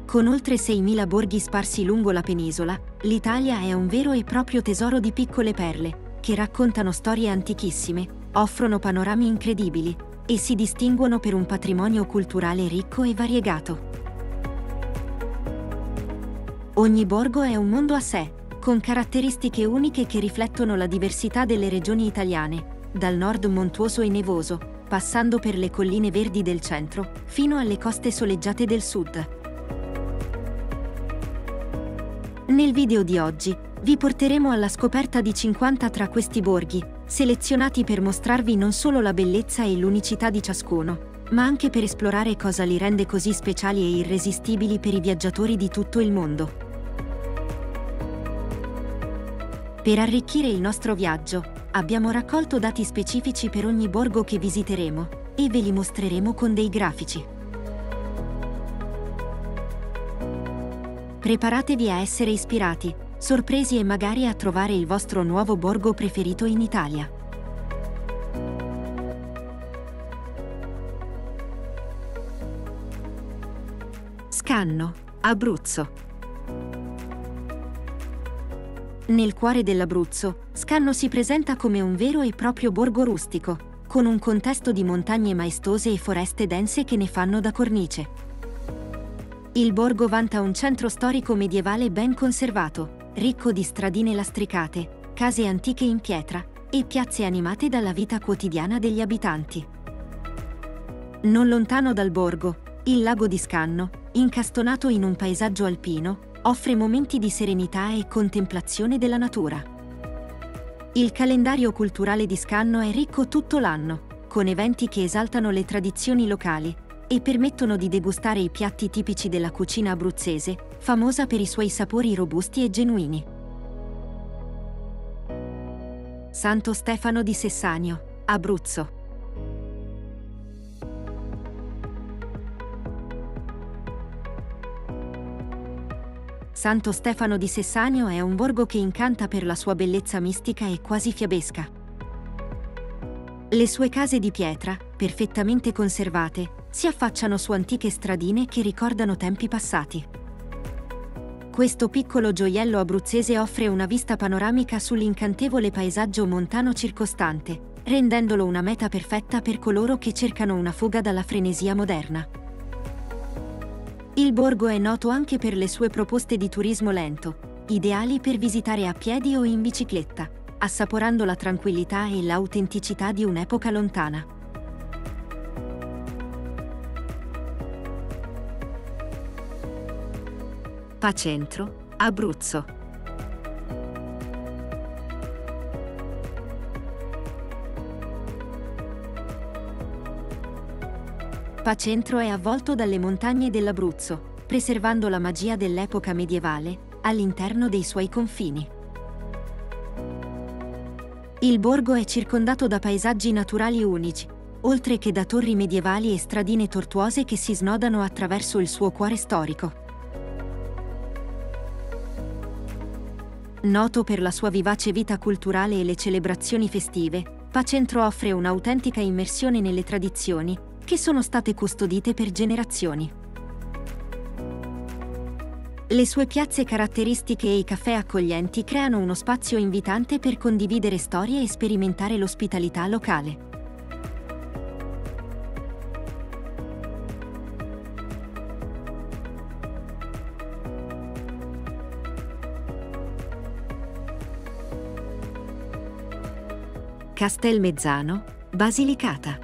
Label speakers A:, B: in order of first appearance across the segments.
A: Con oltre 6.000 borghi sparsi lungo la penisola, l'Italia è un vero e proprio tesoro di piccole perle, che raccontano storie antichissime, offrono panorami incredibili e si distinguono per un patrimonio culturale ricco e variegato. Ogni borgo è un mondo a sé, con caratteristiche uniche che riflettono la diversità delle regioni italiane, dal nord montuoso e nevoso, passando per le colline verdi del centro, fino alle coste soleggiate del sud. Nel video di oggi, vi porteremo alla scoperta di 50 tra questi borghi, selezionati per mostrarvi non solo la bellezza e l'unicità di ciascuno, ma anche per esplorare cosa li rende così speciali e irresistibili per i viaggiatori di tutto il mondo. Per arricchire il nostro viaggio, abbiamo raccolto dati specifici per ogni borgo che visiteremo, e ve li mostreremo con dei grafici. Preparatevi a essere ispirati, sorpresi e magari a trovare il vostro nuovo borgo preferito in Italia. Scanno, Abruzzo. Nel cuore dell'Abruzzo, Scanno si presenta come un vero e proprio borgo rustico, con un contesto di montagne maestose e foreste dense che ne fanno da cornice. Il borgo vanta un centro storico medievale ben conservato, ricco di stradine lastricate, case antiche in pietra e piazze animate dalla vita quotidiana degli abitanti. Non lontano dal borgo, il lago di Scanno, incastonato in un paesaggio alpino, offre momenti di serenità e contemplazione della natura. Il calendario culturale di Scanno è ricco tutto l'anno, con eventi che esaltano le tradizioni locali e permettono di degustare i piatti tipici della cucina abruzzese, famosa per i suoi sapori robusti e genuini. Santo Stefano di Sessanio, Abruzzo. Santo Stefano di Sessanio è un borgo che incanta per la sua bellezza mistica e quasi fiabesca. Le sue case di pietra, perfettamente conservate, si affacciano su antiche stradine che ricordano tempi passati. Questo piccolo gioiello abruzzese offre una vista panoramica sull'incantevole paesaggio montano circostante, rendendolo una meta perfetta per coloro che cercano una fuga dalla frenesia moderna. Il borgo è noto anche per le sue proposte di turismo lento, ideali per visitare a piedi o in bicicletta, assaporando la tranquillità e l'autenticità di un'epoca lontana. Pacentro, Abruzzo. Pacentro è avvolto dalle montagne dell'Abruzzo, preservando la magia dell'epoca medievale all'interno dei suoi confini. Il borgo è circondato da paesaggi naturali unici, oltre che da torri medievali e stradine tortuose che si snodano attraverso il suo cuore storico. Noto per la sua vivace vita culturale e le celebrazioni festive, Pacentro offre un'autentica immersione nelle tradizioni, che sono state custodite per generazioni. Le sue piazze caratteristiche e i caffè accoglienti creano uno spazio invitante per condividere storie e sperimentare l'ospitalità locale. Castelmezzano, Basilicata.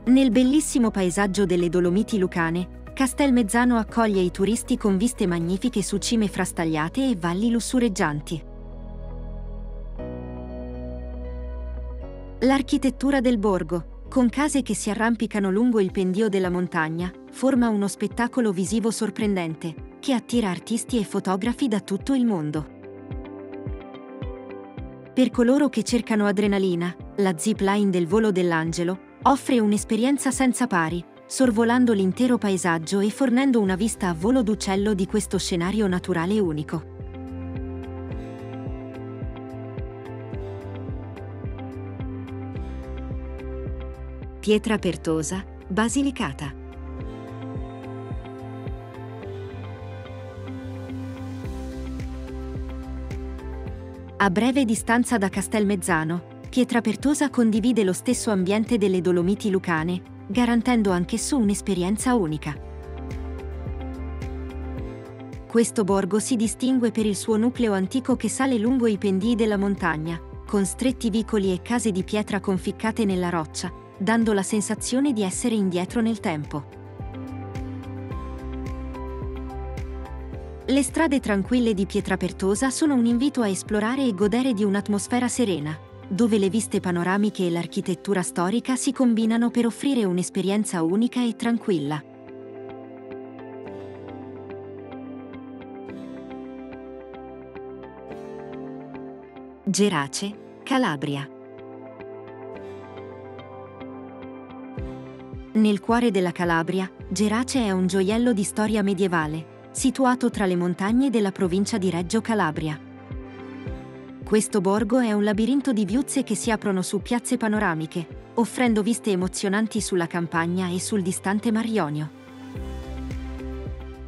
A: Nel bellissimo paesaggio delle Dolomiti Lucane, Castelmezzano accoglie i turisti con viste magnifiche su cime frastagliate e valli lussureggianti. L'architettura del borgo, con case che si arrampicano lungo il pendio della montagna, forma uno spettacolo visivo sorprendente, che attira artisti e fotografi da tutto il mondo. Per coloro che cercano adrenalina, la zip line del Volo dell'Angelo offre un'esperienza senza pari, sorvolando l'intero paesaggio e fornendo una vista a volo d'uccello di questo scenario naturale unico. Pietra Pertosa, Basilicata. A breve distanza da Castelmezzano, Pietrapertosa condivide lo stesso ambiente delle Dolomiti Lucane, garantendo anch'esso un'esperienza unica. Questo borgo si distingue per il suo nucleo antico che sale lungo i pendii della montagna, con stretti vicoli e case di pietra conficcate nella roccia, dando la sensazione di essere indietro nel tempo. Le strade tranquille di Pietrapertosa sono un invito a esplorare e godere di un'atmosfera serena, dove le viste panoramiche e l'architettura storica si combinano per offrire un'esperienza unica e tranquilla. Gerace, Calabria. Nel cuore della Calabria, Gerace è un gioiello di storia medievale, situato tra le montagne della provincia di Reggio Calabria. Questo borgo è un labirinto di viuzze che si aprono su piazze panoramiche, offrendo viste emozionanti sulla campagna e sul distante Mar Ionio.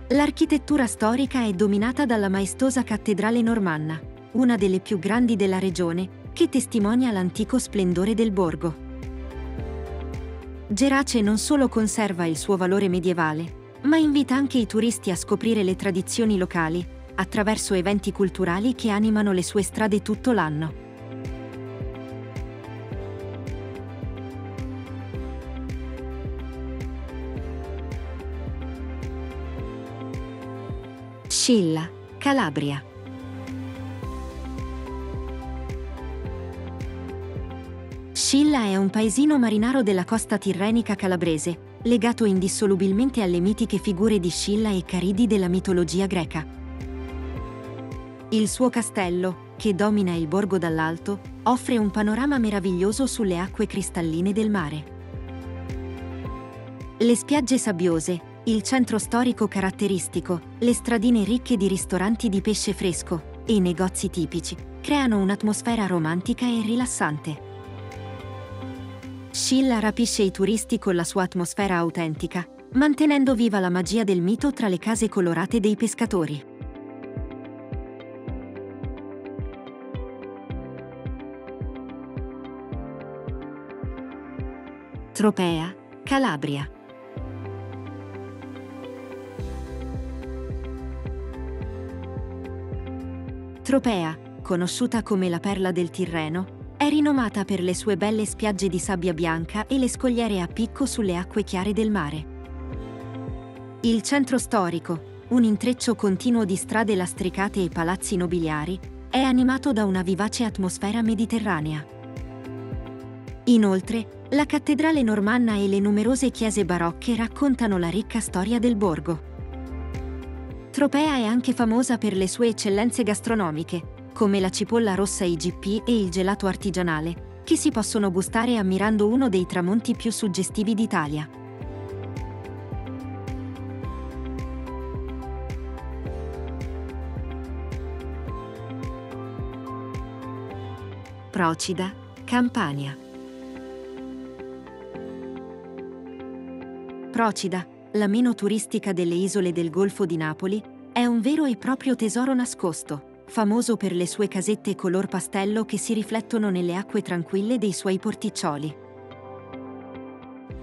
A: L'architettura storica è dominata dalla maestosa cattedrale normanna, una delle più grandi della regione, che testimonia l'antico splendore del borgo. Gerace non solo conserva il suo valore medievale, ma invita anche i turisti a scoprire le tradizioni locali, attraverso eventi culturali che animano le sue strade tutto l'anno. Scilla, Calabria. Scilla è un paesino marinaro della costa tirrenica calabrese, legato indissolubilmente alle mitiche figure di Scilla e Caridi della mitologia greca. Il suo castello, che domina il borgo dall'alto, offre un panorama meraviglioso sulle acque cristalline del mare. Le spiagge sabbiose, il centro storico caratteristico, le stradine ricche di ristoranti di pesce fresco e i negozi tipici, creano un'atmosfera romantica e rilassante. Scilla rapisce i turisti con la sua atmosfera autentica, mantenendo viva la magia del mito tra le case colorate dei pescatori. Tropea, Calabria. Tropea, conosciuta come la perla del Tirreno, è rinomata per le sue belle spiagge di sabbia bianca e le scogliere a picco sulle acque chiare del mare. Il centro storico, un intreccio continuo di strade lastricate e palazzi nobiliari, è animato da una vivace atmosfera mediterranea. Inoltre, la cattedrale normanna e le numerose chiese barocche raccontano la ricca storia del borgo. Tropea è anche famosa per le sue eccellenze gastronomiche, come la cipolla rossa IGP e il gelato artigianale, che si possono gustare ammirando uno dei tramonti più suggestivi d'Italia. Procida, Campania. Procida, la meno turistica delle isole del Golfo di Napoli, è un vero e proprio tesoro nascosto, famoso per le sue casette color pastello che si riflettono nelle acque tranquille dei suoi porticcioli.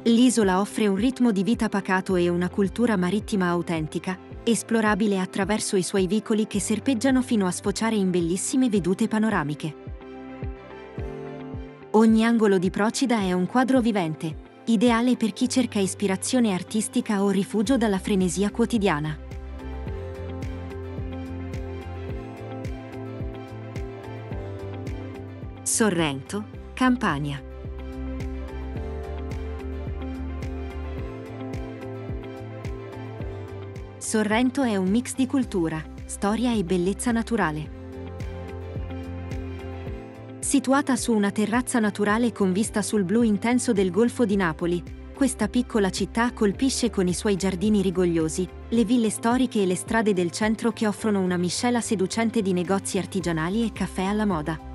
A: L'isola offre un ritmo di vita pacato e una cultura marittima autentica, esplorabile attraverso i suoi vicoli che serpeggiano fino a sfociare in bellissime vedute panoramiche. Ogni angolo di Procida è un quadro vivente, ideale per chi cerca ispirazione artistica o rifugio dalla frenesia quotidiana. Sorrento, Campania. Sorrento è un mix di cultura, storia e bellezza naturale. Situata su una terrazza naturale con vista sul blu intenso del Golfo di Napoli, questa piccola città colpisce con i suoi giardini rigogliosi, le ville storiche e le strade del centro che offrono una miscela seducente di negozi artigianali e caffè alla moda.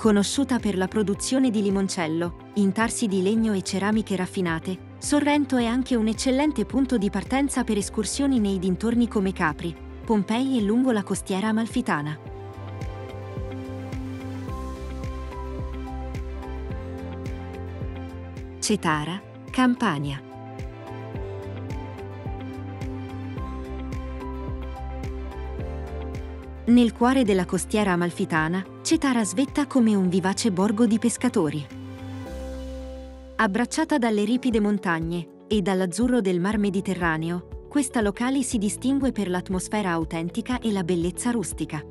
A: Conosciuta per la produzione di limoncello, intarsi di legno e ceramiche raffinate, Sorrento è anche un eccellente punto di partenza per escursioni nei dintorni come Capri, Pompei e lungo la costiera amalfitana. Cetara, Campania. Nel cuore della costiera amalfitana, Cetara svetta come un vivace borgo di pescatori. Abbracciata dalle ripide montagne e dall'azzurro del mar Mediterraneo, questa locale si distingue per l'atmosfera autentica e la bellezza rustica.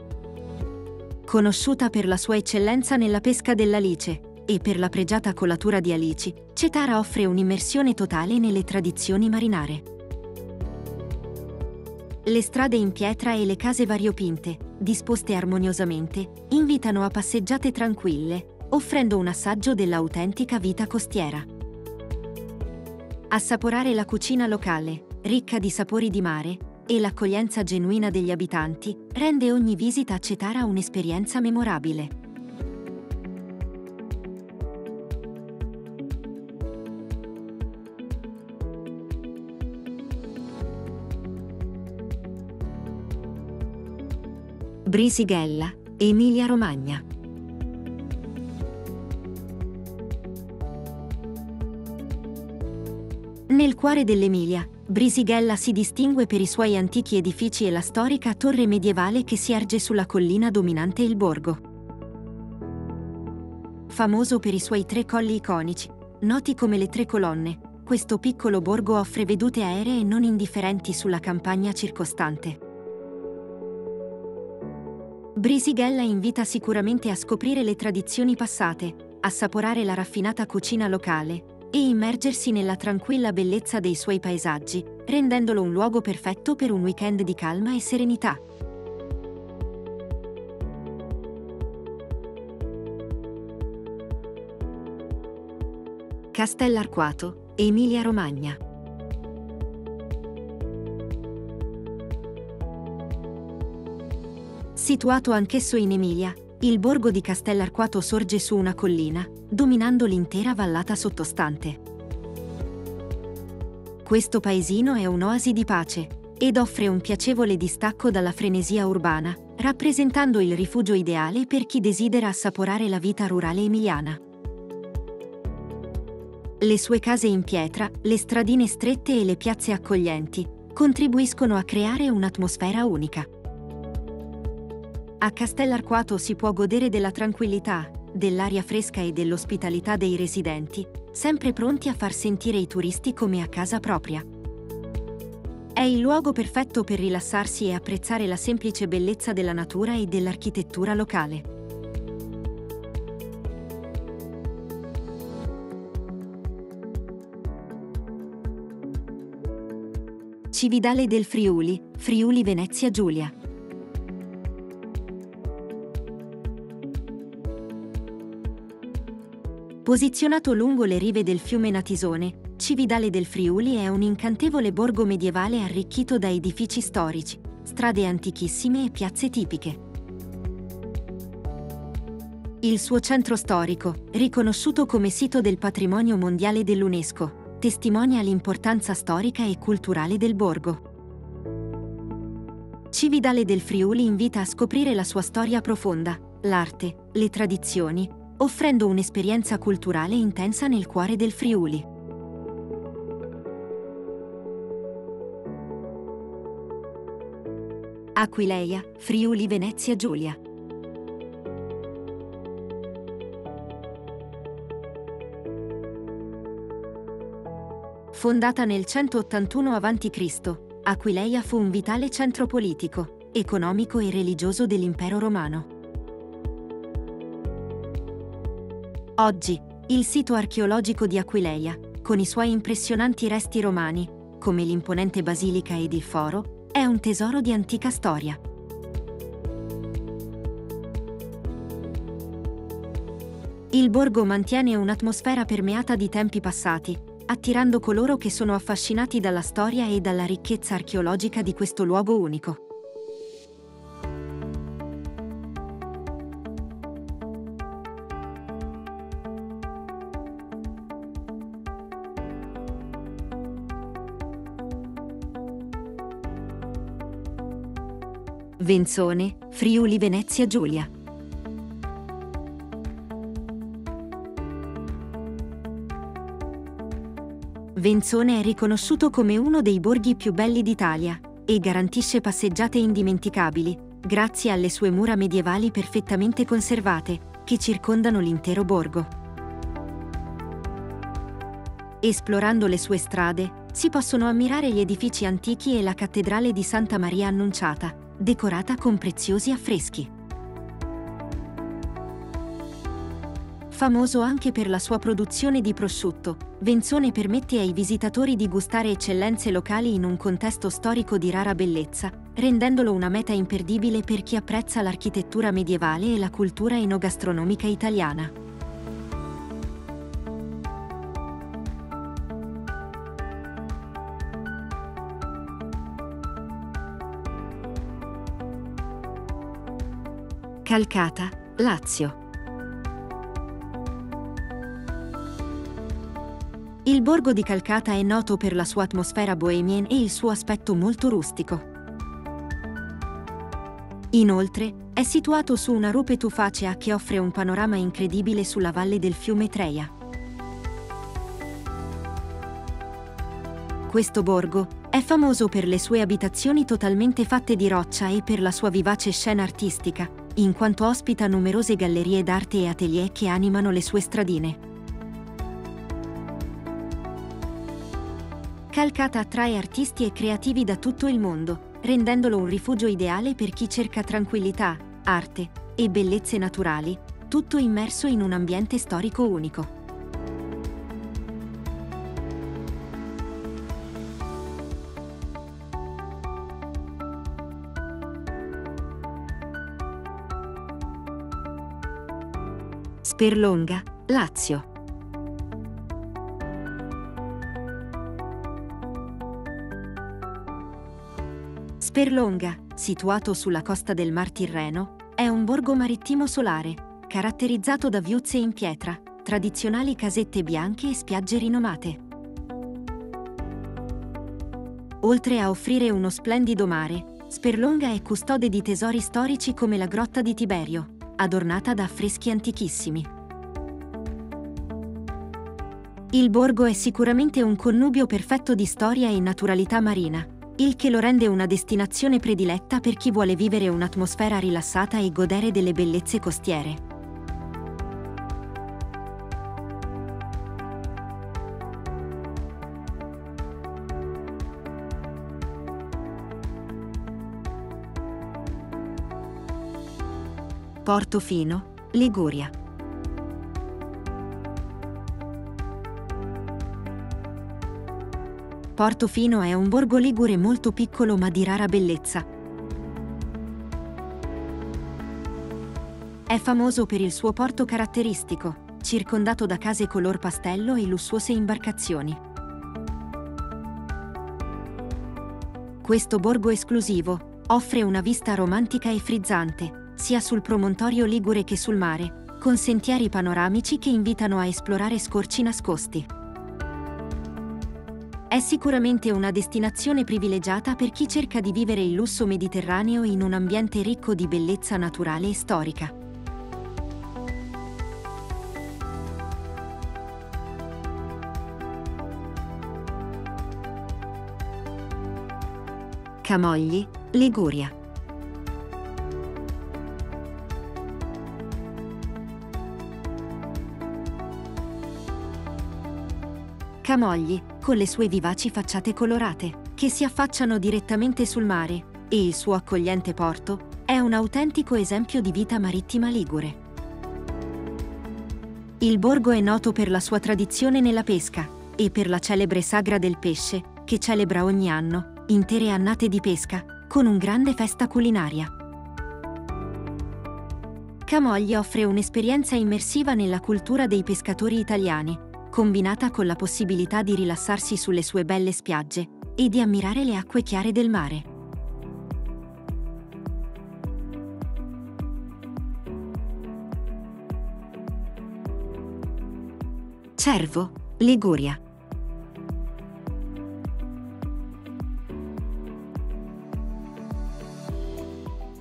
A: Conosciuta per la sua eccellenza nella pesca dell'alice e per la pregiata colatura di alici, Cetara offre un'immersione totale nelle tradizioni marinare. Le strade in pietra e le case variopinte, disposte armoniosamente, invitano a passeggiate tranquille, offrendo un assaggio dell'autentica vita costiera. Assaporare la cucina locale, ricca di sapori di mare, e l'accoglienza genuina degli abitanti, rende ogni visita a Cetara un'esperienza memorabile. Brisighella, Emilia-Romagna. Nel cuore dell'Emilia, Brisighella si distingue per i suoi antichi edifici e la storica torre medievale che si erge sulla collina dominante il borgo. Famoso per i suoi 3 colli iconici, noti come le 3 colonne, questo piccolo borgo offre vedute aeree non indifferenti sulla campagna circostante. Brisighella invita sicuramente a scoprire le tradizioni passate, assaporare la raffinata cucina locale e immergersi nella tranquilla bellezza dei suoi paesaggi, rendendolo un luogo perfetto per un weekend di calma e serenità. Castellarquato, Emilia-Romagna. Situato anch'esso in Emilia, il borgo di Castellarquato sorge su una collina, dominando l'intera vallata sottostante. Questo paesino è un'oasi di pace ed offre un piacevole distacco dalla frenesia urbana, rappresentando il rifugio ideale per chi desidera assaporare la vita rurale emiliana. Le sue case in pietra, le stradine strette e le piazze accoglienti contribuiscono a creare un'atmosfera unica. A Castellarquato si può godere della tranquillità, dell'aria fresca e dell'ospitalità dei residenti, sempre pronti a far sentire i turisti come a casa propria. È il luogo perfetto per rilassarsi e apprezzare la semplice bellezza della natura e dell'architettura locale. Cividale del Friuli, Friuli Venezia Giulia. Posizionato lungo le rive del fiume Natisone, Cividale del Friuli è un incantevole borgo medievale arricchito da edifici storici, strade antichissime e piazze tipiche. Il suo centro storico, riconosciuto come sito del patrimonio mondiale dell'UNESCO, testimonia l'importanza storica e culturale del borgo. Cividale del Friuli invita a scoprire la sua storia profonda, l'arte, le tradizioni, offrendo un'esperienza culturale intensa nel cuore del Friuli. Aquileia, Friuli Venezia Giulia. Fondata nel 181 a.C., Aquileia fu un vitale centro politico, economico e religioso dell'Impero Romano. Oggi, il sito archeologico di Aquileia, con i suoi impressionanti resti romani, come l'imponente basilica ed il foro, è un tesoro di antica storia. Il borgo mantiene un'atmosfera permeata di tempi passati, attirando coloro che sono affascinati dalla storia e dalla ricchezza archeologica di questo luogo unico. Venzone, Friuli Venezia Giulia. Venzone è riconosciuto come uno dei borghi più belli d'Italia e garantisce passeggiate indimenticabili, grazie alle sue mura medievali perfettamente conservate, che circondano l'intero borgo. Esplorando le sue strade, si possono ammirare gli edifici antichi e la cattedrale di Santa Maria Annunciata, decorata con preziosi affreschi. Famoso anche per la sua produzione di prosciutto, Venzone permette ai visitatori di gustare eccellenze locali in un contesto storico di rara bellezza, rendendolo una meta imperdibile per chi apprezza l'architettura medievale e la cultura enogastronomica italiana. Calcata, Lazio. Il borgo di Calcata è noto per la sua atmosfera bohemian e il suo aspetto molto rustico. Inoltre, è situato su una rupe tufacea che offre un panorama incredibile sulla valle del fiume Treia. Questo borgo è famoso per le sue abitazioni totalmente fatte di roccia e per la sua vivace scena artistica, in quanto ospita numerose gallerie d'arte e atelier che animano le sue stradine. Calcata attrae artisti e creativi da tutto il mondo, rendendolo un rifugio ideale per chi cerca tranquillità, arte e bellezze naturali, tutto immerso in un ambiente storico unico. Sperlonga, Lazio. Sperlonga, situato sulla costa del Mar Tirreno, è un borgo marittimo solare, caratterizzato da viuzze in pietra, tradizionali casette bianche e spiagge rinomate. Oltre a offrire uno splendido mare, Sperlonga è custode di tesori storici come la Grotta di Tiberio, adornata da affreschi antichissimi. Il borgo è sicuramente un connubio perfetto di storia e naturalità marina, il che lo rende una destinazione prediletta per chi vuole vivere un'atmosfera rilassata e godere delle bellezze costiere. Portofino, Liguria. Portofino è un borgo ligure molto piccolo ma di rara bellezza. È famoso per il suo porto caratteristico, circondato da case color pastello e lussuose imbarcazioni. Questo borgo esclusivo offre una vista romantica e frizzante, sia sul promontorio ligure che sul mare, con sentieri panoramici che invitano a esplorare scorci nascosti. È sicuramente una destinazione privilegiata per chi cerca di vivere il lusso mediterraneo in un ambiente ricco di bellezza naturale e storica. Camogli, Liguria. Camogli, con le sue vivaci facciate colorate, che si affacciano direttamente sul mare, e il suo accogliente porto, è un autentico esempio di vita marittima ligure. Il borgo è noto per la sua tradizione nella pesca e per la celebre Sagra del Pesce, che celebra ogni anno intere annate di pesca, con un grande festa culinaria. Camogli offre un'esperienza immersiva nella cultura dei pescatori italiani, combinata con la possibilità di rilassarsi sulle sue belle spiagge e di ammirare le acque chiare del mare. Cervo, Liguria.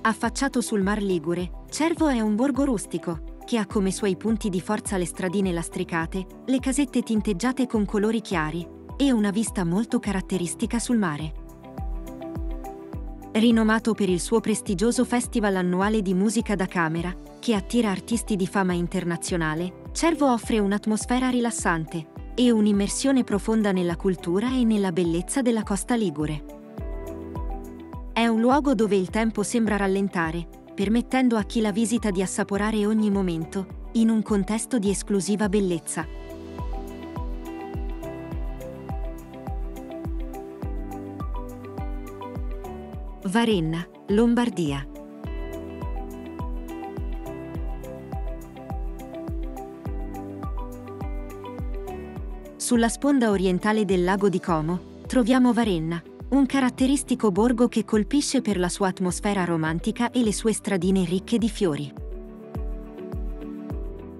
A: Affacciato sul Mar Ligure, Cervo è un borgo rustico, che ha come suoi punti di forza le stradine lastricate, le casette tinteggiate con colori chiari e una vista molto caratteristica sul mare. Rinomato per il suo prestigioso festival annuale di musica da camera, che attira artisti di fama internazionale, Cervo offre un'atmosfera rilassante e un'immersione profonda nella cultura e nella bellezza della costa ligure. È un luogo dove il tempo sembra rallentare, permettendo a chi la visita di assaporare ogni momento, in un contesto di esclusiva bellezza. Varenna, Lombardia. Sulla sponda orientale del lago di Como, troviamo Varenna, un caratteristico borgo che colpisce per la sua atmosfera romantica e le sue stradine ricche di fiori.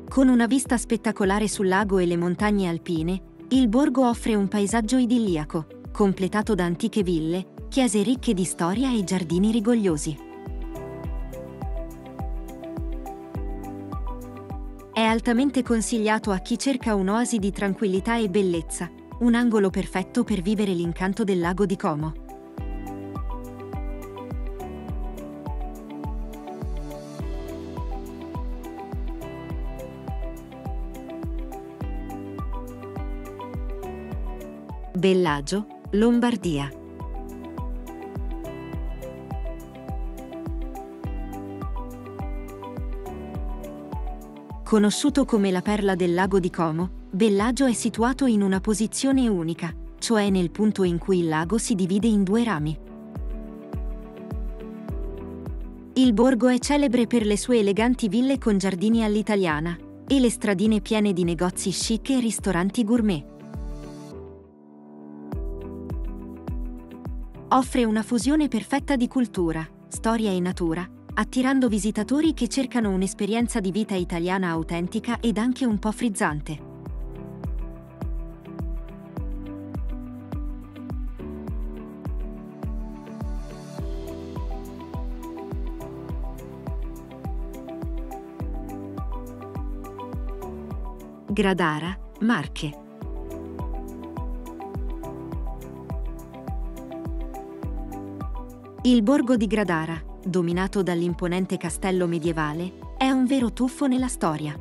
A: Con una vista spettacolare sul lago e le montagne alpine, il borgo offre un paesaggio idilliaco, completato da antiche ville, chiese ricche di storia e giardini rigogliosi. È altamente consigliato a chi cerca un'oasi di tranquillità e bellezza, un angolo perfetto per vivere l'incanto del lago di Como. Bellagio, Lombardia. Conosciuto come la perla del lago di Como, Bellagio è situato in una posizione unica, cioè nel punto in cui il lago si divide in due rami. Il borgo è celebre per le sue eleganti ville con giardini all'italiana e le stradine piene di negozi chic e ristoranti gourmet. Offre una fusione perfetta di cultura, storia e natura, attirando visitatori che cercano un'esperienza di vita italiana autentica ed anche un po' frizzante. Gradara, Marche. Il borgo di Gradara, dominato dall'imponente castello medievale, è un vero tuffo nella storia.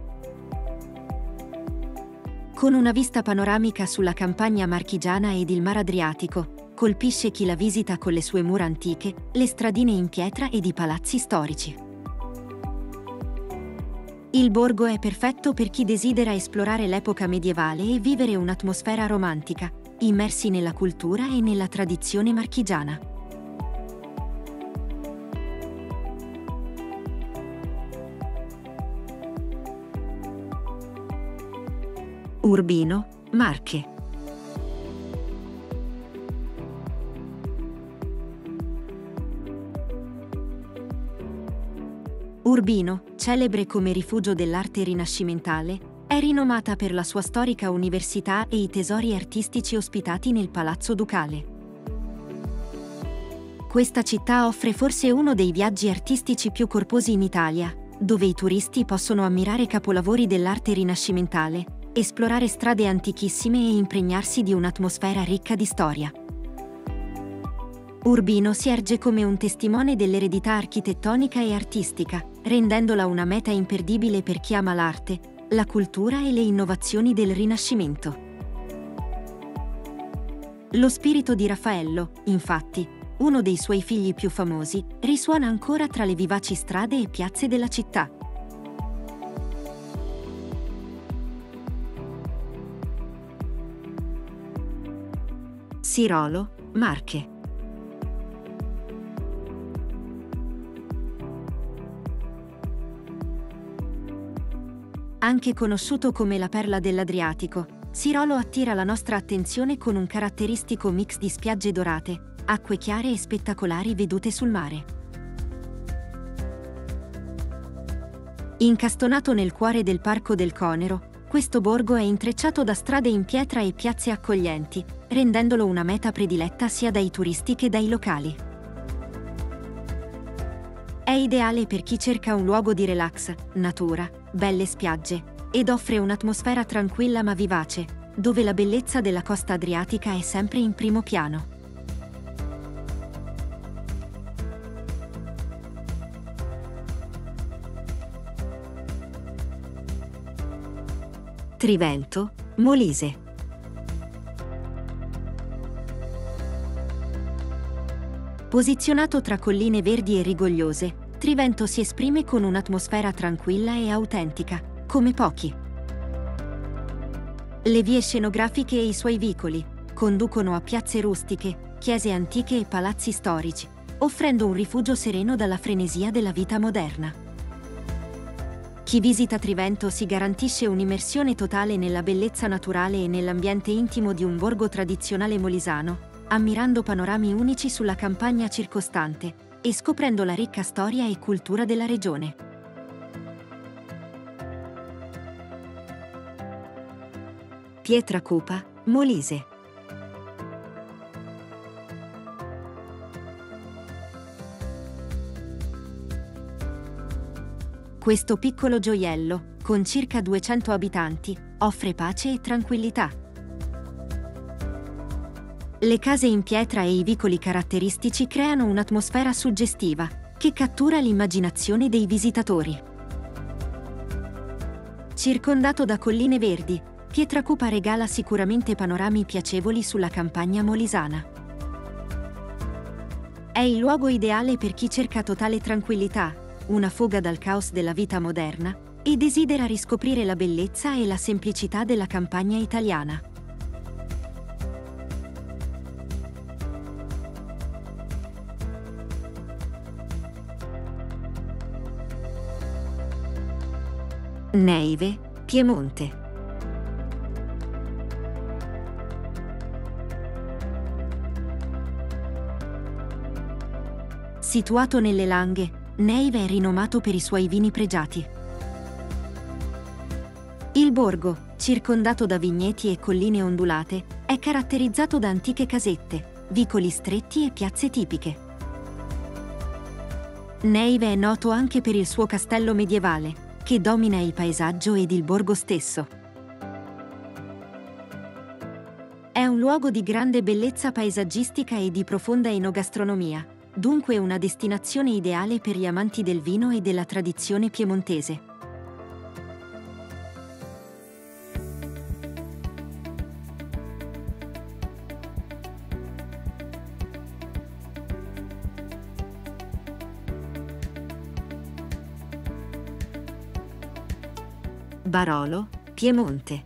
A: Con una vista panoramica sulla campagna marchigiana ed il Mar Adriatico, colpisce chi la visita con le sue mura antiche, le stradine in pietra ed i palazzi storici. Il borgo è perfetto per chi desidera esplorare l'epoca medievale e vivere un'atmosfera romantica, immersi nella cultura e nella tradizione marchigiana. Urbino, Marche. Urbino, celebre come rifugio dell'arte rinascimentale, è rinomata per la sua storica università e i tesori artistici ospitati nel Palazzo Ducale. Questa città offre forse uno dei viaggi artistici più corposi in Italia, dove i turisti possono ammirare capolavori dell'arte rinascimentale, esplorare strade antichissime e impregnarsi di un'atmosfera ricca di storia. Urbino si erge come un testimone dell'eredità architettonica e artistica, rendendola una meta imperdibile per chi ama l'arte, la cultura e le innovazioni del Rinascimento. Lo spirito di Raffaello, infatti, uno dei suoi figli più famosi, risuona ancora tra le vivaci strade e piazze della città. Sirolo, Marche. Anche conosciuto come la perla dell'Adriatico, Sirolo attira la nostra attenzione con un caratteristico mix di spiagge dorate, acque chiare e spettacolari vedute sul mare. Incastonato nel cuore del Parco del Conero, questo borgo è intrecciato da strade in pietra e piazze accoglienti, rendendolo una meta prediletta sia dai turisti che dai locali. È ideale per chi cerca un luogo di relax, natura, belle spiagge ed offre un'atmosfera tranquilla ma vivace, dove la bellezza della costa adriatica è sempre in primo piano. Trivento, Molise. Posizionato tra colline verdi e rigogliose, Trivento si esprime con un'atmosfera tranquilla e autentica, come pochi. Le vie scenografiche e i suoi vicoli conducono a piazze rustiche, chiese antiche e palazzi storici, offrendo un rifugio sereno dalla frenesia della vita moderna. Chi visita Trivento si garantisce un'immersione totale nella bellezza naturale e nell'ambiente intimo di un borgo tradizionale molisano, ammirando panorami unici sulla campagna circostante e scoprendo la ricca storia e cultura della regione. Pietracupa, Molise. Questo piccolo gioiello, con circa 200 abitanti, offre pace e tranquillità. Le case in pietra e i vicoli caratteristici creano un'atmosfera suggestiva, che cattura l'immaginazione dei visitatori. Circondato da colline verdi, Pietracupa regala sicuramente panorami piacevoli sulla campagna molisana. È il luogo ideale per chi cerca totale tranquillità, una fuga dal caos della vita moderna e desidera riscoprire la bellezza e la semplicità della campagna italiana. Neive, Piemonte. Situato nelle Langhe, Neive è rinomato per i suoi vini pregiati. Il borgo, circondato da vigneti e colline ondulate, è caratterizzato da antiche casette, vicoli stretti e piazze tipiche. Neive è noto anche per il suo castello medievale, che domina il paesaggio ed il borgo stesso. È un luogo di grande bellezza paesaggistica e di profonda enogastronomia, dunque una destinazione ideale per gli amanti del vino e della tradizione piemontese. Barolo, Piemonte.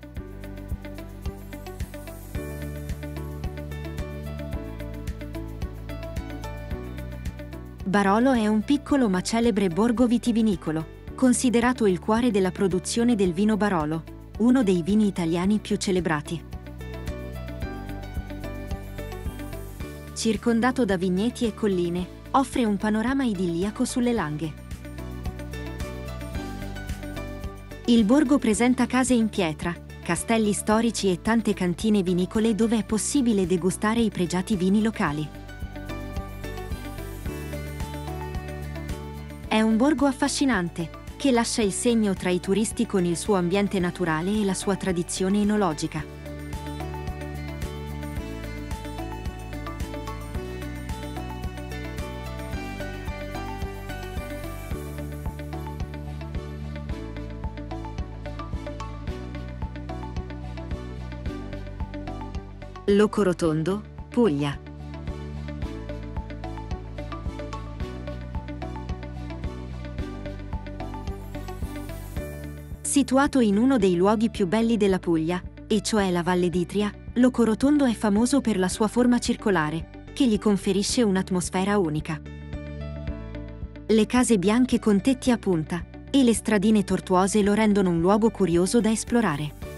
A: Barolo è un piccolo ma celebre borgo vitivinicolo, considerato il cuore della produzione del vino Barolo, uno dei vini italiani più celebrati. Circondato da vigneti e colline, offre un panorama idilliaco sulle Langhe. Il borgo presenta case in pietra, castelli storici e tante cantine vinicole dove è possibile degustare i pregiati vini locali. È un borgo affascinante, che lascia il segno tra i turisti con il suo ambiente naturale e la sua tradizione enologica. Locorotondo, Puglia. Situato in uno dei luoghi più belli della Puglia, e cioè la Valle d'Itria, Locorotondo è famoso per la sua forma circolare, che gli conferisce un'atmosfera unica. Le case bianche con tetti a punta e le stradine tortuose lo rendono un luogo curioso da esplorare.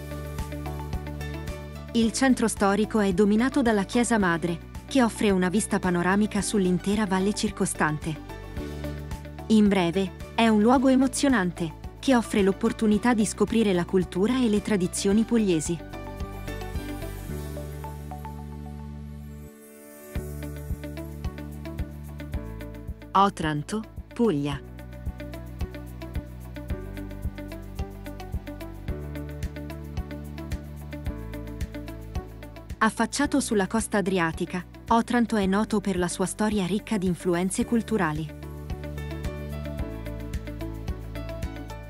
A: Il centro storico è dominato dalla chiesa madre, che offre una vista panoramica sull'intera valle circostante. In breve, è un luogo emozionante, che offre l'opportunità di scoprire la cultura e le tradizioni pugliesi. Otranto, Puglia. Affacciato sulla costa adriatica, Otranto è noto per la sua storia ricca di influenze culturali.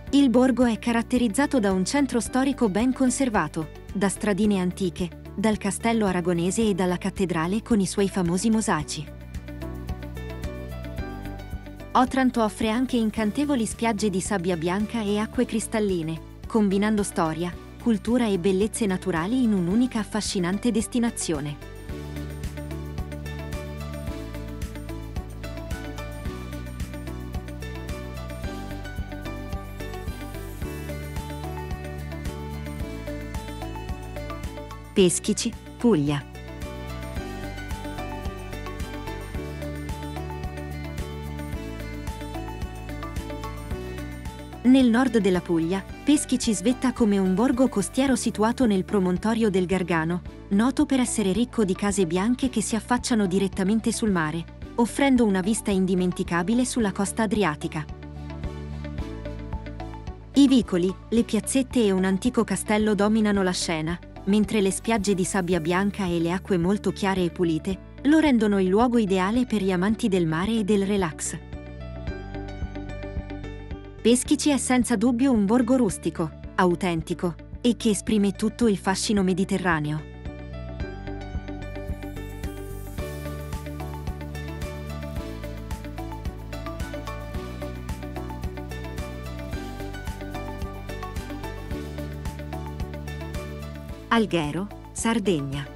A: Il borgo è caratterizzato da un centro storico ben conservato, da stradine antiche, dal castello aragonese e dalla cattedrale con i suoi famosi mosaici. Otranto offre anche incantevoli spiagge di sabbia bianca e acque cristalline, combinando storia, cultura e bellezze naturali in un'unica affascinante destinazione. Peschici, Puglia. Nel nord della Puglia, Peschici svetta come un borgo costiero situato nel promontorio del Gargano, noto per essere ricco di case bianche che si affacciano direttamente sul mare, offrendo una vista indimenticabile sulla costa adriatica. I vicoli, le piazzette e un antico castello dominano la scena, mentre le spiagge di sabbia bianca e le acque molto chiare e pulite lo rendono il luogo ideale per gli amanti del mare e del relax. Peschici è senza dubbio un borgo rustico, autentico e che esprime tutto il fascino mediterraneo. Alghero, Sardegna.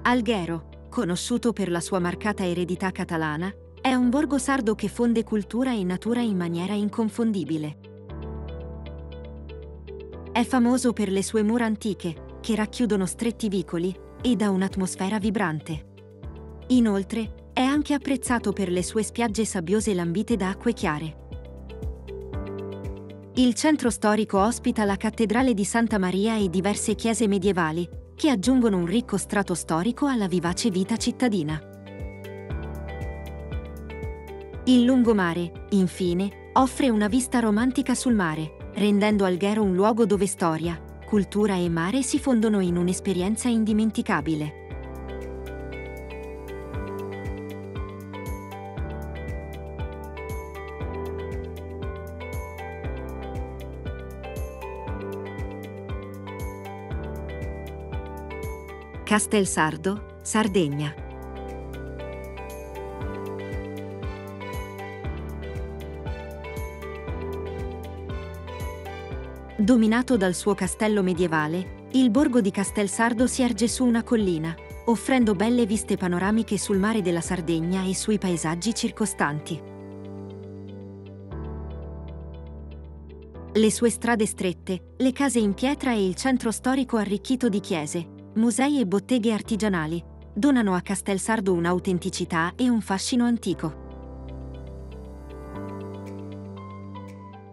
A: Alghero, conosciuto per la sua marcata eredità catalana, è un borgo sardo che fonde cultura e natura in maniera inconfondibile. È famoso per le sue mura antiche, che racchiudono stretti vicoli, e da un'atmosfera vibrante. Inoltre, è anche apprezzato per le sue spiagge sabbiose lambite da acque chiare. Il centro storico ospita la cattedrale di Santa Maria e diverse chiese medievali, che aggiungono un ricco strato storico alla vivace vita cittadina. Il lungomare, infine, offre una vista romantica sul mare, rendendo Alghero un luogo dove storia, cultura e mare si fondono in un'esperienza indimenticabile. Castelsardo, Sardegna. Dominato dal suo castello medievale, il borgo di Castelsardo si erge su una collina, offrendo belle viste panoramiche sul mare della Sardegna e sui paesaggi circostanti. Le sue strade strette, le case in pietra e il centro storico arricchito di chiese, musei e botteghe artigianali donano a Castelsardo un'autenticità e un fascino antico.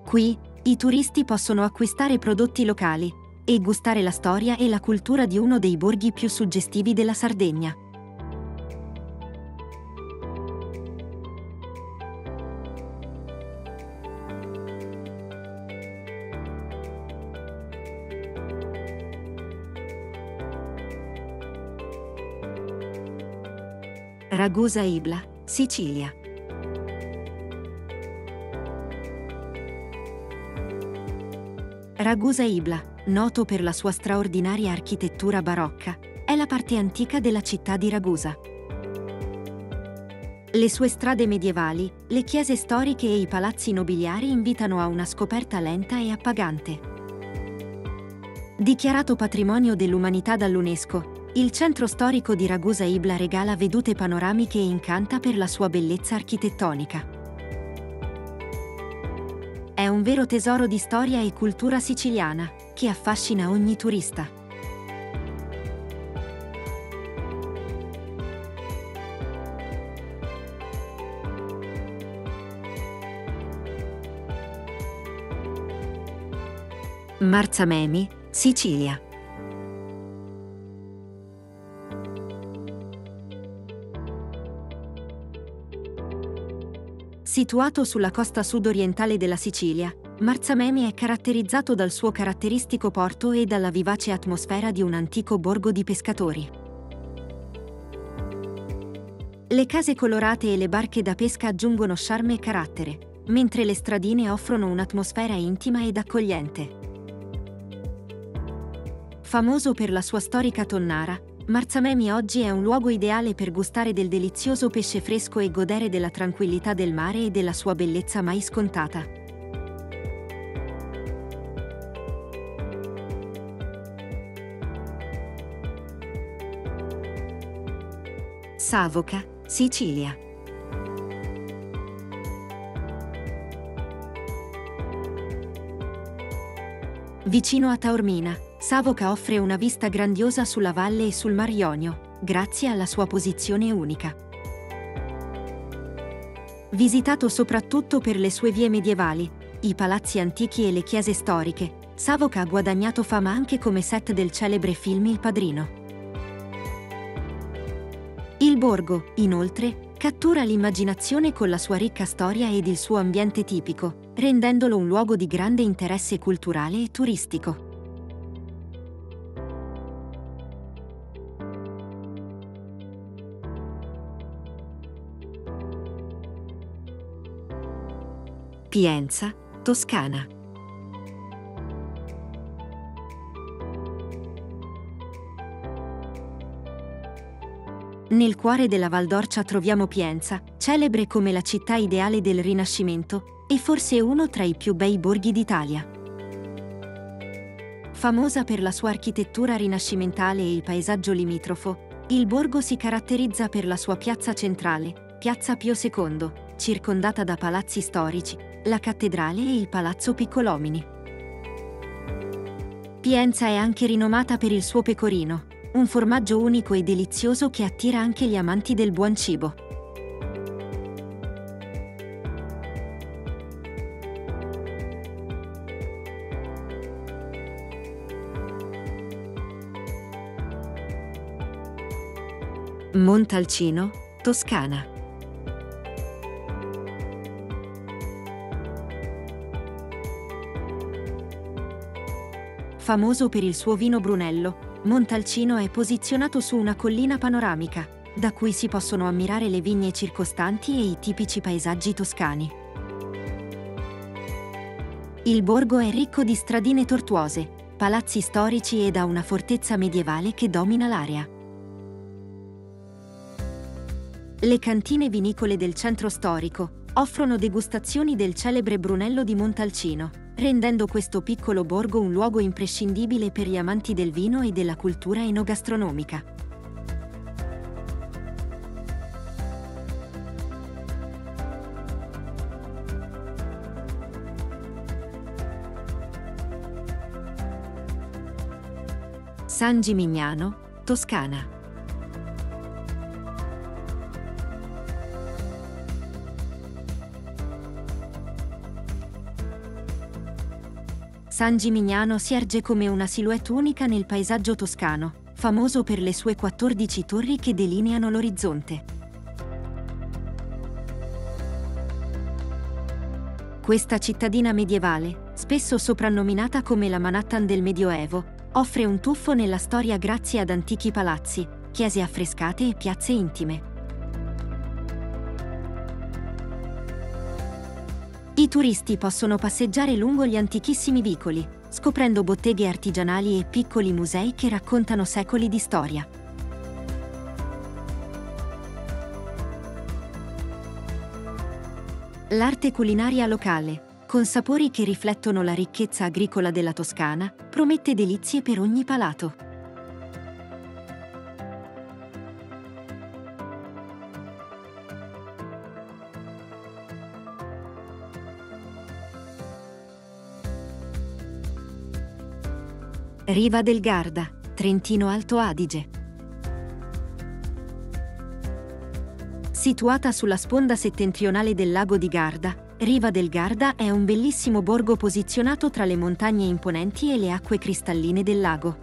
A: Qui, i turisti possono acquistare prodotti locali e gustare la storia e la cultura di uno dei borghi più suggestivi della Sardegna. Ragusa Ibla, Sicilia. Ragusa Ibla, noto per la sua straordinaria architettura barocca, è la parte antica della città di Ragusa. Le sue strade medievali, le chiese storiche e i palazzi nobiliari invitano a una scoperta lenta e appagante. Dichiarato patrimonio dell'umanità dall'UNESCO, il centro storico di Ragusa Ibla regala vedute panoramiche e incanta per la sua bellezza architettonica. È un vero tesoro di storia e cultura siciliana, che affascina ogni turista. Marzamemi, Sicilia. Situato sulla costa sud-orientale della Sicilia, Marzamemi è caratterizzato dal suo caratteristico porto e dalla vivace atmosfera di un antico borgo di pescatori. Le case colorate e le barche da pesca aggiungono charme e carattere, mentre le stradine offrono un'atmosfera intima ed accogliente. Famoso per la sua storica tonnara, Marzamemi oggi è un luogo ideale per gustare del delizioso pesce fresco e godere della tranquillità del mare e della sua bellezza mai scontata. Savoca, Sicilia. Vicino a Taormina, Savoca offre una vista grandiosa sulla valle e sul Mar Ionio, grazie alla sua posizione unica. Visitato soprattutto per le sue vie medievali, i palazzi antichi e le chiese storiche, Savoca ha guadagnato fama anche come set del celebre film Il Padrino. Il borgo, inoltre, cattura l'immaginazione con la sua ricca storia ed il suo ambiente tipico, rendendolo un luogo di grande interesse culturale e turistico. Pienza, Toscana. Nel cuore della Val d'Orcia troviamo Pienza, celebre come la città ideale del Rinascimento e forse uno tra i più bei borghi d'Italia. Famosa per la sua architettura rinascimentale e il paesaggio limitrofo, il borgo si caratterizza per la sua piazza centrale, Piazza Pio II, circondata da palazzi storici, la cattedrale e il Palazzo Piccolomini. Pienza è anche rinomata per il suo pecorino, un formaggio unico e delizioso che attira anche gli amanti del buon cibo. Montalcino, Toscana. Famoso per il suo vino Brunello, Montalcino è posizionato su una collina panoramica, da cui si possono ammirare le vigne circostanti e i tipici paesaggi toscani. Il borgo è ricco di stradine tortuose, palazzi storici ed ha una fortezza medievale che domina l'area. Le cantine vinicole del centro storico offrono degustazioni del celebre Brunello di Montalcino, rendendo questo piccolo borgo un luogo imprescindibile per gli amanti del vino e della cultura enogastronomica. San Gimignano, Toscana. San Gimignano si erge come una silhouette unica nel paesaggio toscano, famoso per le sue 14 torri che delineano l'orizzonte. Questa cittadina medievale, spesso soprannominata come la Manhattan del Medioevo, offre un tuffo nella storia grazie ad antichi palazzi, chiese affrescate e piazze intime. I turisti possono passeggiare lungo gli antichissimi vicoli, scoprendo botteghe artigianali e piccoli musei che raccontano secoli di storia. L'arte culinaria locale, con sapori che riflettono la ricchezza agricola della Toscana, promette delizie per ogni palato. Riva del Garda, Trentino Alto Adige. Situata sulla sponda settentrionale del lago di Garda, Riva del Garda è un bellissimo borgo posizionato tra le montagne imponenti e le acque cristalline del lago.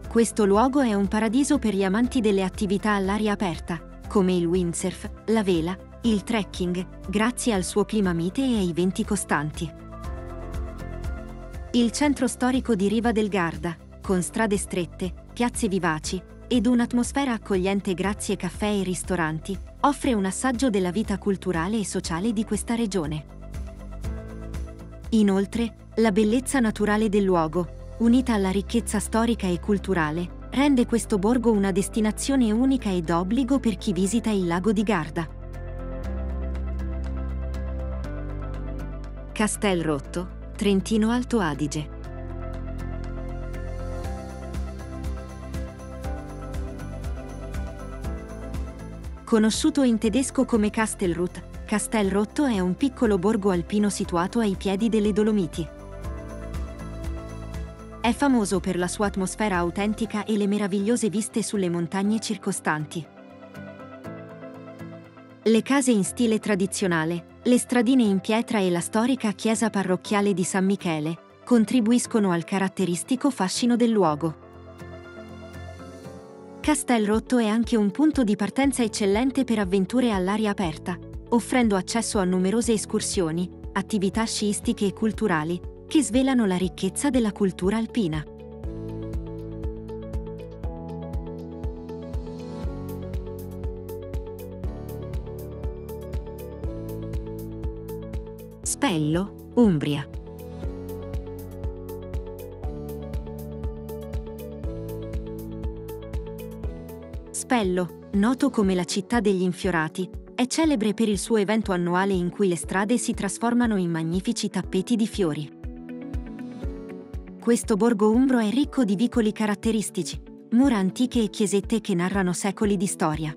A: Questo luogo è un paradiso per gli amanti delle attività all'aria aperta, come il windsurf, la vela, il trekking, grazie al suo clima mite e ai venti costanti. Il centro storico di Riva del Garda, con strade strette, piazze vivaci ed un'atmosfera accogliente grazie a caffè e ristoranti, offre un assaggio della vita culturale e sociale di questa regione. Inoltre, la bellezza naturale del luogo, unita alla ricchezza storica e culturale, rende questo borgo una destinazione unica e d'obbligo per chi visita il lago di Garda. Castelrotto, Trentino Alto Adige. Conosciuto in tedesco come Kastelruth, Castelrotto è un piccolo borgo alpino situato ai piedi delle Dolomiti. È famoso per la sua atmosfera autentica e le meravigliose viste sulle montagne circostanti. Le case in stile tradizionale, le stradine in pietra e la storica chiesa parrocchiale di San Michele contribuiscono al caratteristico fascino del luogo. Castelrotto è anche un punto di partenza eccellente per avventure all'aria aperta, offrendo accesso a numerose escursioni, attività sciistiche e culturali che svelano la ricchezza della cultura alpina. Spello, Umbria. Spello, noto come la città degli infiorati, è celebre per il suo evento annuale in cui le strade si trasformano in magnifici tappeti di fiori. Questo borgo umbro è ricco di vicoli caratteristici, mura antiche e chiesette che narrano secoli di storia.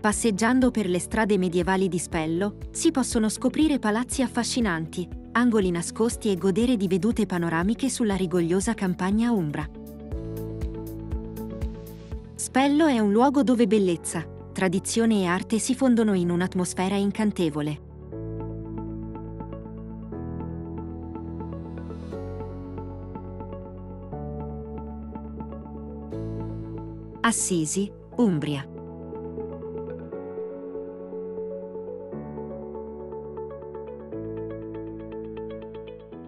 A: Passeggiando per le strade medievali di Spello, si possono scoprire palazzi affascinanti, angoli nascosti e godere di vedute panoramiche sulla rigogliosa campagna umbra. Spello è un luogo dove bellezza, tradizione e arte si fondono in un'atmosfera incantevole. Assisi, Umbria.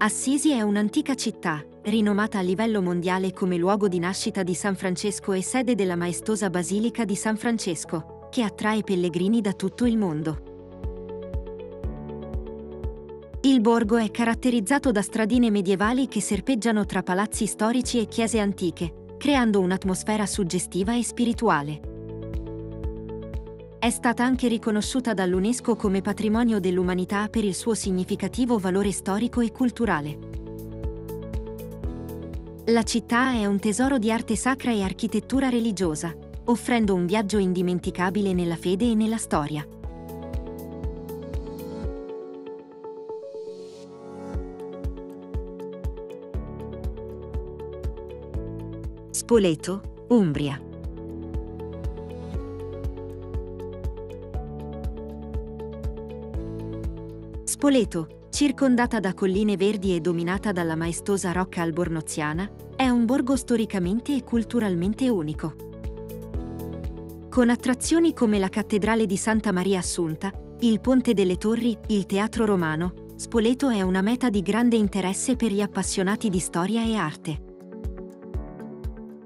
A: Assisi è un'antica città, rinomata a livello mondiale come luogo di nascita di San Francesco e sede della maestosa Basilica di San Francesco, che attrae pellegrini da tutto il mondo. Il borgo è caratterizzato da stradine medievali che serpeggiano tra palazzi storici e chiese antiche, creando un'atmosfera suggestiva e spirituale. È stata anche riconosciuta dall'UNESCO come patrimonio dell'umanità per il suo significativo valore storico e culturale. La città è un tesoro di arte sacra e architettura religiosa, offrendo un viaggio indimenticabile nella fede e nella storia. Spoleto, Umbria. Spoleto, circondata da colline verdi e dominata dalla maestosa rocca albornoziana, è un borgo storicamente e culturalmente unico. Con attrazioni come la cattedrale di Santa Maria Assunta, il Ponte delle Torri, il Teatro Romano, Spoleto è una meta di grande interesse per gli appassionati di storia e arte.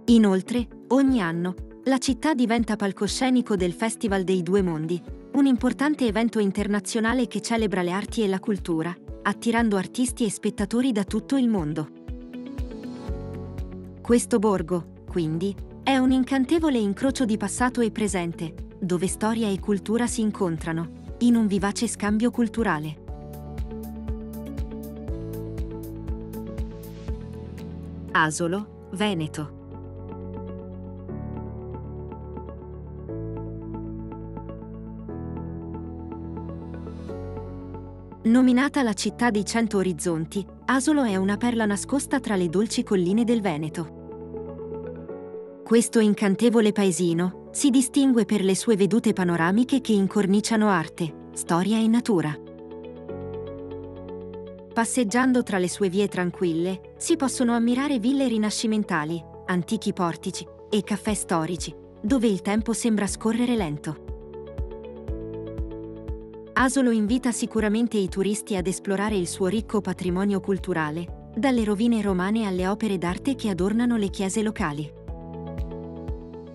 A: Inoltre, ogni anno, la città diventa palcoscenico del Festival dei Due Mondi, un importante evento internazionale che celebra le arti e la cultura, attirando artisti e spettatori da tutto il mondo. Questo borgo, quindi, è un incantevole incrocio di passato e presente, dove storia e cultura si incontrano, in un vivace scambio culturale. Asolo, Veneto. Nominata la città dei 100 orizzonti, Asolo è una perla nascosta tra le dolci colline del Veneto. Questo incantevole paesino si distingue per le sue vedute panoramiche che incorniciano arte, storia e natura. Passeggiando tra le sue vie tranquille, si possono ammirare ville rinascimentali, antichi portici e caffè storici, dove il tempo sembra scorrere lento. Asolo invita sicuramente i turisti ad esplorare il suo ricco patrimonio culturale, dalle rovine romane alle opere d'arte che adornano le chiese locali.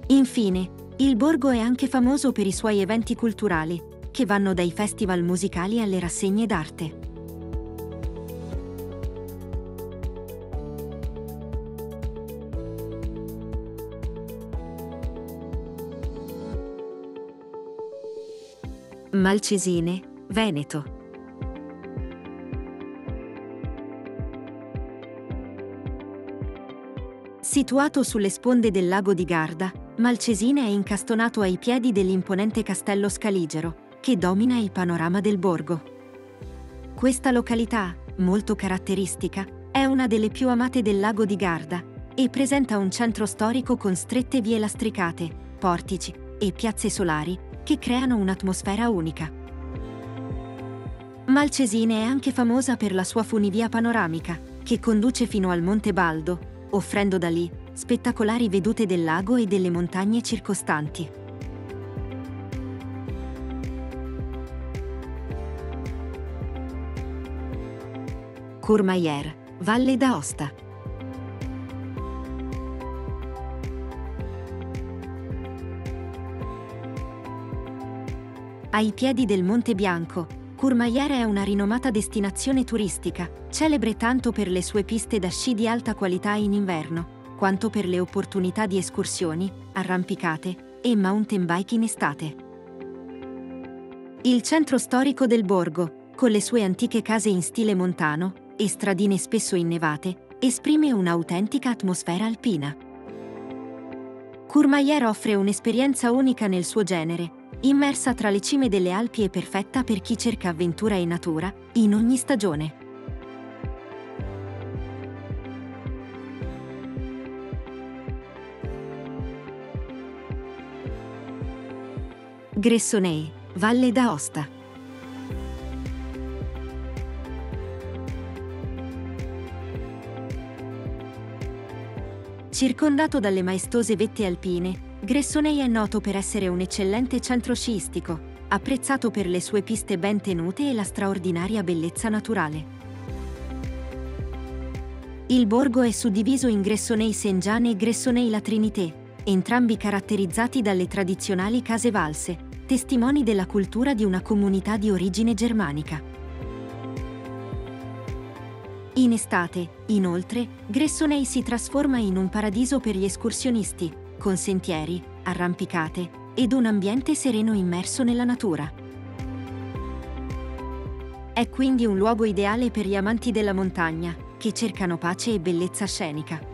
A: Infine, il borgo è anche famoso per i suoi eventi culturali, che vanno dai festival musicali alle rassegne d'arte. Malcesine, Veneto. Situato sulle sponde del lago di Garda, Malcesine è incastonato ai piedi dell'imponente castello scaligero, che domina il panorama del borgo. Questa località, molto caratteristica, è una delle più amate del lago di Garda e presenta un centro storico con strette vie lastricate, portici e piazze solari che creano un'atmosfera unica. Malcesine è anche famosa per la sua funivia panoramica, che conduce fino al Monte Baldo, offrendo da lì spettacolari vedute del lago e delle montagne circostanti. Courmayeur, Valle d'Aosta. Ai piedi del Monte Bianco, Courmayeur è una rinomata destinazione turistica, celebre tanto per le sue piste da sci di alta qualità in inverno, quanto per le opportunità di escursioni, arrampicate e mountain bike in estate. Il centro storico del borgo, con le sue antiche case in stile montano e stradine spesso innevate, esprime un'autentica atmosfera alpina. Courmayeur offre un'esperienza unica nel suo genere, immersa tra le cime delle Alpi e perfetta per chi cerca avventura e natura, in ogni stagione. Gressoney, Valle d'Aosta. Circondato dalle maestose vette alpine, Gressoney è noto per essere un eccellente centro sciistico, apprezzato per le sue piste ben tenute e la straordinaria bellezza naturale. Il borgo è suddiviso in Gressoney-Saint-Jean e Gressoney-La Trinité, entrambi caratterizzati dalle tradizionali case valse, testimoni della cultura di una comunità di origine germanica. In estate, inoltre, Gressoney si trasforma in un paradiso per gli escursionisti, con sentieri, arrampicate ed un ambiente sereno immerso nella natura. È quindi un luogo ideale per gli amanti della montagna, che cercano pace e bellezza scenica.